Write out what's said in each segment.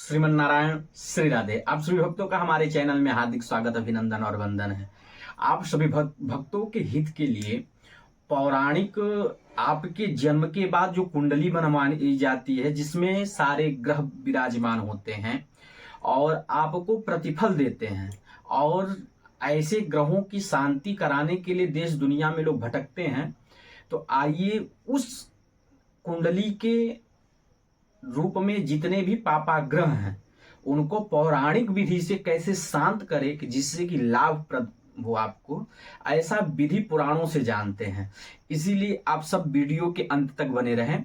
श्रीमन नारायण श्री राधे। आप सभी भक्तों का हमारे चैनल में हार्दिक स्वागत, अभिनंदन और वंदन है। आप सभी भक्तों के हित के लिए पौराणिक आपके जन्म के बाद जो कुंडली बनवाई जाती है, जिसमें सारे ग्रह विराजमान होते हैं और आपको प्रतिफल देते हैं, और ऐसे ग्रहों की शांति कराने के लिए देश दुनिया में लोग भटकते हैं। तो आइए उस कुंडली के रूप में जितने भी पापाग्रह हैं उनको पौराणिक विधि से कैसे शांत करें कि जिससे कि लाभप्रद हो आपको, ऐसा विधि पुराणों से जानते हैं। इसीलिए आप सब वीडियो के अंत तक बने रहें,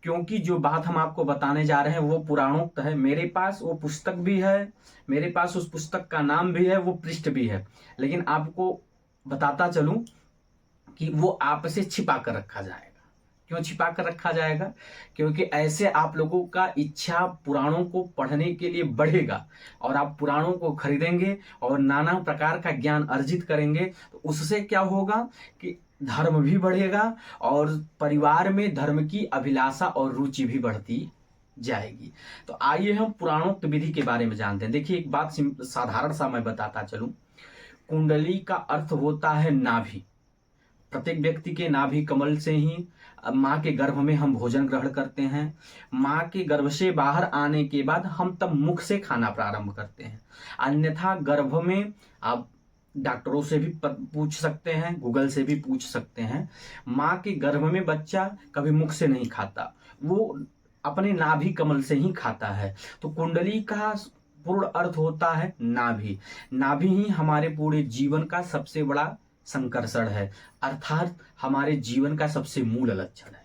क्योंकि जो बात हम आपको बताने जा रहे हैं वो पुराणोक्त है। मेरे पास वो पुस्तक भी है, मेरे पास उस पुस्तक का नाम भी है, वो पृष्ठ भी है, लेकिन आपको बताता चलूं कि वो आपसे छिपा कर रखा जाएगा। क्यों छिपा कर रखा जाएगा? क्योंकि ऐसे आप लोगों का इच्छा पुराणों को पढ़ने के लिए बढ़ेगा और आप पुराणों को खरीदेंगे और नाना प्रकार का ज्ञान अर्जित करेंगे। तो उससे क्या होगा कि धर्म भी बढ़ेगा और परिवार में धर्म की अभिलाषा और रुचि भी बढ़ती जाएगी। तो आइए हम पुराणोक्त विधि के बारे में जानते हैं। देखिए, एक बात साधारण सा मैं बताता चलूं। कुंडली का अर्थ होता है नाभि। प्रत्येक व्यक्ति के नाभि कमल से ही माँ के गर्भ में हम भोजन ग्रहण करते हैं। माँ के गर्भ से बाहर आने के बाद हम तब मुख से खाना प्रारंभ करते हैं। अन्यथा गर्भ में आप डॉक्टरों से भी पूछ सकते हैं, गूगल से भी पूछ सकते हैं, माँ के गर्भ में बच्चा कभी मुख से नहीं खाता, वो अपने नाभि कमल से ही खाता है। तो कुंडली का पूर्ण अर्थ होता है नाभि। नाभि ही हमारे पूरे जीवन का सबसे बड़ा संकर्षण है, अर्थात हमारे जीवन का सबसे मूल लक्षण है।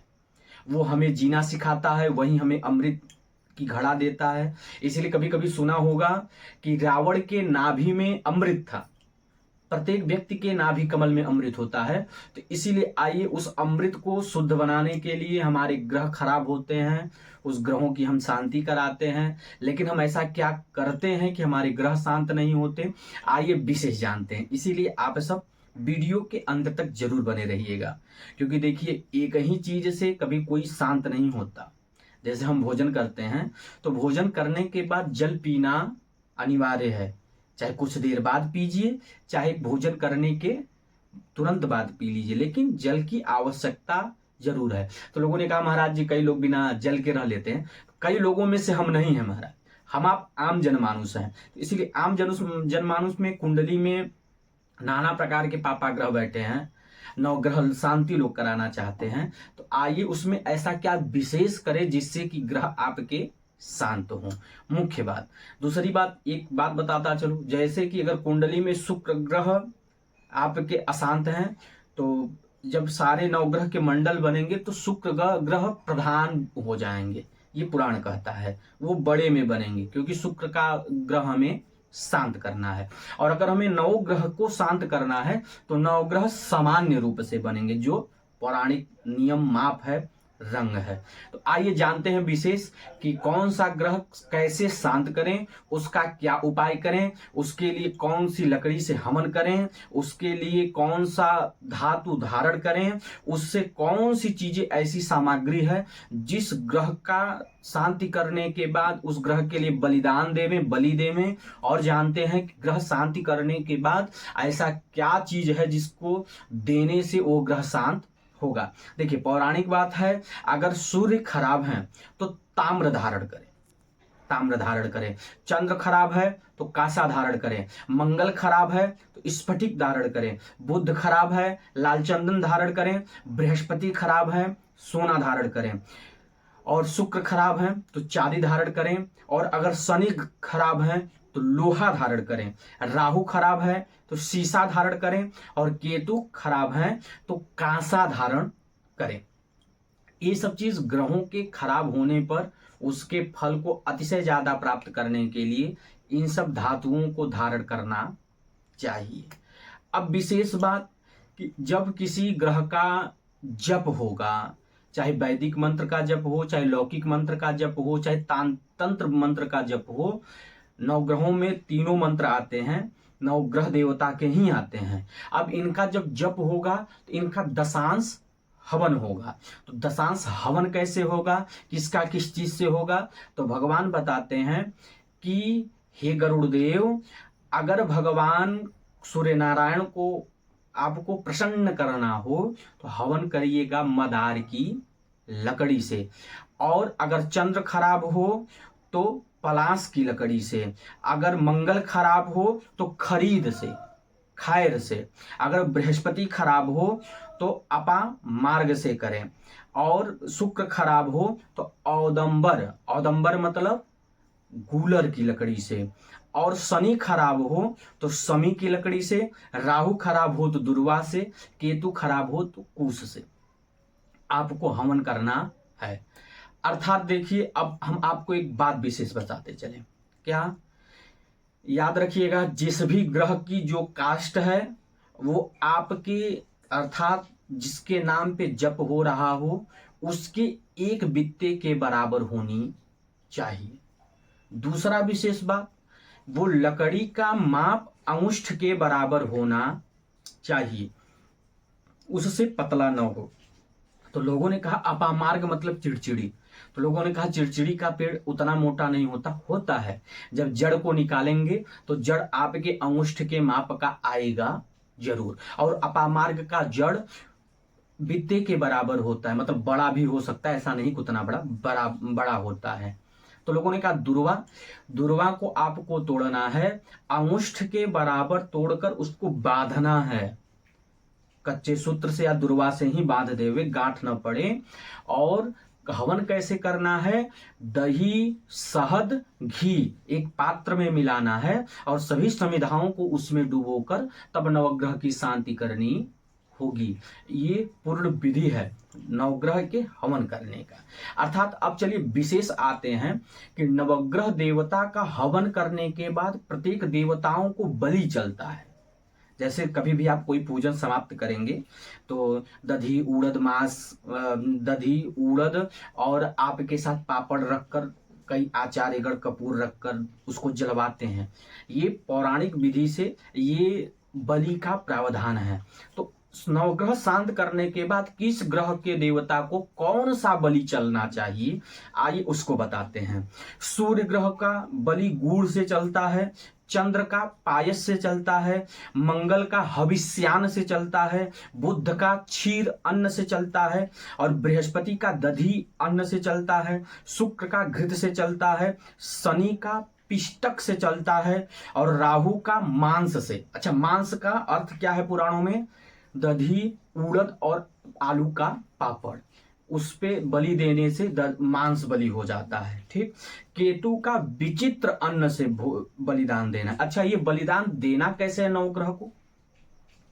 वो हमें जीना सिखाता है, वही हमें अमृत की घड़ा देता है। इसलिए कभी कभी सुना होगा कि रावण के नाभि में अमृत था। प्रत्येक व्यक्ति के नाभि कमल में अमृत होता है। तो इसीलिए आइए उस अमृत को शुद्ध बनाने के लिए, हमारे ग्रह खराब होते हैं, उस ग्रहों की हम शांति कराते हैं। लेकिन हम ऐसा क्या करते हैं कि हमारे ग्रह शांत नहीं होते? आइए विशेष जानते हैं। इसीलिए आप सब वीडियो के अंत तक जरूर बने रहिएगा, क्योंकि देखिए, एक ही चीज से कभी कोई शांत नहीं होता। जैसे हम भोजन करते हैं तो भोजन करने के बाद जल पीना अनिवार्य है, चाहे कुछ देर बाद पीजिए, चाहे भोजन करने के तुरंत बाद पी लीजिए, लेकिन जल की आवश्यकता जरूर है। तो लोगों ने कहा, महाराज जी कई लोग बिना जल के रह लेते हैं। कई लोगों में से हम नहीं हैं महाराज, हम आप आम जनमानुष हैं। इसीलिए आम जनमानुष में कुंडली में नाना प्रकार के पापाग्रह बैठे हैं, नवग्रह शांति लोग कराना चाहते हैं। तो आइए उसमें ऐसा क्या विशेष करें जिससे कि ग्रह आपके शांत हो। मुख्य बात। दूसरी बात, एक बात बताता चलूं, जैसे कि अगर कुंडली में शुक्र ग्रह आपके अशांत हैं, तो जब सारे नवग्रह के मंडल बनेंगे तो शुक्र ग्रह प्रधान हो जाएंगे, ये पुराण कहता है। वो बड़े में बनेंगे क्योंकि शुक्र का ग्रह हमें शांत करना है। और अगर हमें नवग्रह को शांत करना है तो नवग्रह सामान्य रूप से बनेंगे, जो पौराणिक नियम माप है, रंग है। तो आइए जानते हैं विशेष कि कौन सा ग्रह कैसे शांत करें, उसका क्या उपाय करें, उसके लिए कौन सी लकड़ी से हवन करें, उसके लिए कौन सा धातु धारण करें, उससे कौन सी चीजें ऐसी सामग्री है जिस ग्रह का शांति करने के बाद उस ग्रह के लिए बलिदान देवें, बलि देवें। और जानते हैं कि ग्रह शांति करने के बाद ऐसा क्या चीज है जिसको देने से वो ग्रह शांत होगा। देखिए, पौराणिक बात है, अगर सूर्य खराब है तो ताम्र धारण करें, ताम्र धारण करें। चंद्र खराब है तो कांसा धारण करें। मंगल खराब है तो स्फटिक धारण करें। बुध खराब है, लाल चंदन धारण करें। बृहस्पति खराब है, सोना धारण करें। और शुक्र खराब है तो चांदी धारण करें। और अगर शनि खराब है तो लोहा धारण करें। राहु खराब है तो सीसा धारण करें। और केतु खराब है तो कांसा धारण करें। ये सब चीज ग्रहों के खराब होने पर उसके फल को अतिशय ज्यादा प्राप्त करने के लिए इन सब धातुओं को धारण करना चाहिए। अब विशेष बात कि जब किसी ग्रह का जप होगा, चाहे वैदिक मंत्र का जप हो, चाहे लौकिक मंत्र का जप हो, चाहे तंत्र मंत्र का जप हो, नवग्रहों में तीनों मंत्र आते हैं, नवग्रह देवता के ही आते हैं। अब इनका जब जप होगा तो इनका दशांश हवन होगा। तो दशांश हवन कैसे होगा, किसका किस चीज से होगा? तो भगवान बताते हैं कि हे गरुड़देव, अगर भगवान सूर्य नारायण को आपको प्रसन्न करना हो तो हवन करिएगा मदार की लकड़ी से, और अगर चंद्र खराब हो तो पलाश की लकड़ी से, अगर मंगल खराब हो तो खरीद से, खैर से, अगर बृहस्पति खराब हो तो अपा मार्ग से करें, और शुक्र खराब हो तो औदंबर, औदंबर मतलब गूलर की लकड़ी से, और शनि खराब हो तो शमी की लकड़ी से, राहु खराब हो तो दुर्वा से, केतु खराब हो तो कुश से आपको हवन करना है। अर्थात देखिए, अब हम आपको एक बात विशेष बताते चले। क्या? याद रखिएगा, जिस भी ग्रह की जो कास्ट है वो आपके, अर्थात जिसके नाम पे जप हो रहा हो उसके एक बित्ते के बराबर होनी चाहिए। दूसरा विशेष बात, वो लकड़ी का माप अंगुष्ठ के बराबर होना चाहिए, उससे पतला न हो। तो लोगों ने कहा अपामार्ग मतलब चिड़चिड़ी, तो लोगों ने कहा चिड़चिड़ी का पेड़ उतना मोटा नहीं होता है। जब जड़ को निकालेंगे तो जड़ आपके अंगुष्ठ के माप का आएगा जरूर, और अपामार्ग का जड़ बित्ते के बराबर होता है, मतलब बड़ा भी हो सकता है, ऐसा नहीं कि उतना बड़ा होता है। तो लोगों ने कहा दुर्वा को आपको तोड़ना है, अंगुष्ठ के बराबर तोड़कर उसको बांधना है, कच्चे सूत्र से या दुर्वा से ही बांध देवे, गांठ न पड़े। और हवन कैसे करना है? दही, शहद, घी एक पात्र में मिलाना है और सभी समिधाओं को उसमें डुबोकर तब नवग्रह की शांति करनी होगी। ये पूर्ण विधि है नवग्रह के हवन करने का। अर्थात अब चलिए विशेष आते हैं कि नवग्रह देवता का हवन करने के बाद प्रत्येक देवताओं को बलि चलता है। जैसे कभी भी आप कोई पूजन समाप्त करेंगे तो दधी, उड़द मांस, दधी, उड़द और आपके साथ पापड़ रखकर, कई आचार्य गण कपूर रखकर उसको जलवाते हैं। ये पौराणिक विधि से ये बलि का प्रावधान है। तो नवग्रह शांत करने के बाद किस ग्रह के देवता को कौन सा बलि चलना चाहिए, आइए उसको बताते हैं। सूर्य ग्रह का बलि गुड़ से चलता है, चंद्र का पायस से चलता है, मंगल का हविष्यान से चलता है, बुध का क्षीर अन्न से चलता है, और बृहस्पति का दधी अन्न से चलता है, शुक्र का घृत से चलता है, शनि का पिष्टक से चलता है, और राहु का मांस से। अच्छा, मांस का अर्थ क्या है पुराणों में? दधी, उड़द और आलू का पापड़, उस पे बलि देने से मांस बलि हो जाता है। ठीक। केतु का विचित्र अन्न से बलिदान देना। अच्छा, ये बलिदान देना कैसे है नवग्रह को?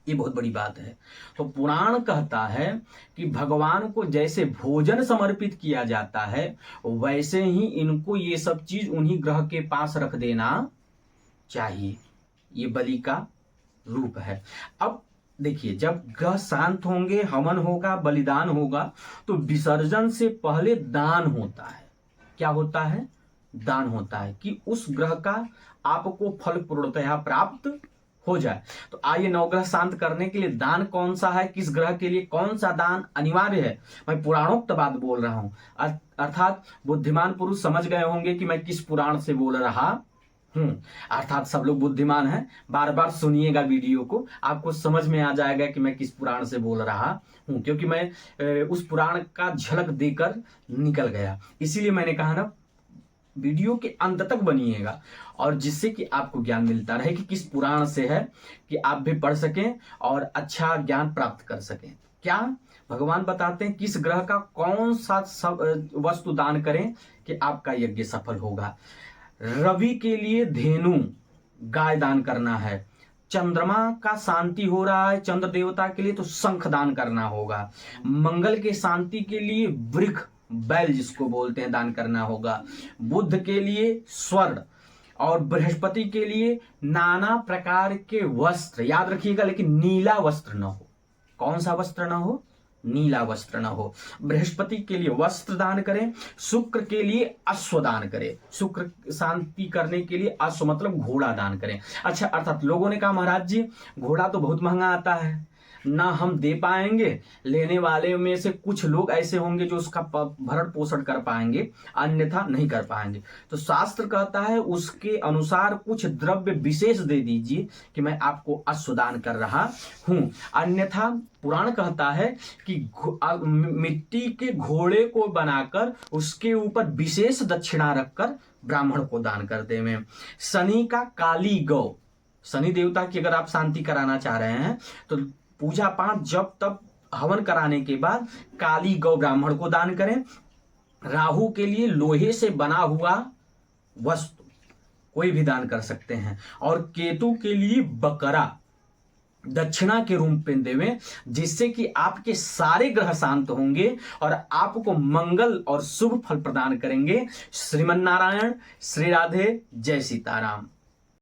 ये बहुत बड़ी बात है। तो पुराण कहता है कि भगवान को जैसे भोजन समर्पित किया जाता है वैसे ही इनको ये सब चीज उन्हीं ग्रह के पास रख देना चाहिए। ये बलि का रूप है। अब देखिए, जब ग्रह शांत होंगे, हवन होगा, बलिदान होगा, तो विसर्जन से पहले दान होता है। क्या होता है? दान होता है कि उस ग्रह का आपको फल पूर्णतया प्राप्त हो जाए। तो आइए, नवग्रह शांत करने के लिए दान कौन सा है, किस ग्रह के लिए कौन सा दान अनिवार्य है, मैं पुराणोक्त बात बोल रहा हूं। अर्थात बुद्धिमान पुरुष समझ गए होंगे कि मैं किस पुराण से बोल रहा हूं। अर्थात सब लोग बुद्धिमान हैं, बार बार सुनिएगा वीडियो को, आपको समझ में आ जाएगा कि मैं किस पुराण से बोल रहा हूं, क्योंकि मैं उस पुराण का झलक देकर निकल गया। इसीलिए मैंने कहा ना, वीडियो के अंत तक बनिएगा, और जिससे कि आपको ज्ञान मिलता रहे कि किस पुराण से है, कि आप भी पढ़ सकें और अच्छा ज्ञान प्राप्त कर सकें। क्या भगवान बताते हैं किस ग्रह का कौन सा वस्तु दान करें कि आपका यज्ञ सफल होगा। रवि के लिए धेनु, गाय दान करना है। चंद्रमा का शांति हो रहा है चंद्र देवता के लिए, तो शंख दान करना होगा। मंगल के शांति के लिए वृक्ष, बैल जिसको बोलते हैं, दान करना होगा। बुध के लिए स्वर्ण, और बृहस्पति के लिए नाना प्रकार के वस्त्र। याद रखिएगा, लेकिन नीला वस्त्र न हो। कौन सा वस्त्र न हो? नीला वस्त्र न हो। बृहस्पति के लिए वस्त्र दान करें। शुक्र के लिए अश्व दान करें। शुक्र शांति करने के लिए अश्व मतलब घोड़ा दान करें। अच्छा, अर्थात लोगों ने कहा महाराज जी घोड़ा तो बहुत महंगा आता है, ना हम दे पाएंगे, लेने वाले में से कुछ लोग ऐसे होंगे जो उसका भरण पोषण कर पाएंगे, अन्यथा नहीं कर पाएंगे। तो शास्त्र कहता है उसके अनुसार कुछ द्रव्य विशेष दे दीजिए कि मैं आपको अश्वदान कर रहा हूं। अन्यथा पुराण कहता है कि मिट्टी के घोड़े को बनाकर उसके ऊपर विशेष दक्षिणा रखकर ब्राह्मण को दान कर देवे। शनि का काली गौ, शनि देवता की अगर आप शांति कराना चाह रहे हैं तो पूजा पाठ जब तब हवन कराने के बाद काली गौ ब्राह्मण को दान करें। राहु के लिए लोहे से बना हुआ वस्तु कोई भी दान कर सकते हैं, और केतु के लिए बकरा दक्षिणा के रूप में देवें, जिससे कि आपके सारे ग्रह शांत होंगे और आपको मंगल और शुभ फल प्रदान करेंगे। श्रीमन नारायण, श्री राधे, जय सीताराम।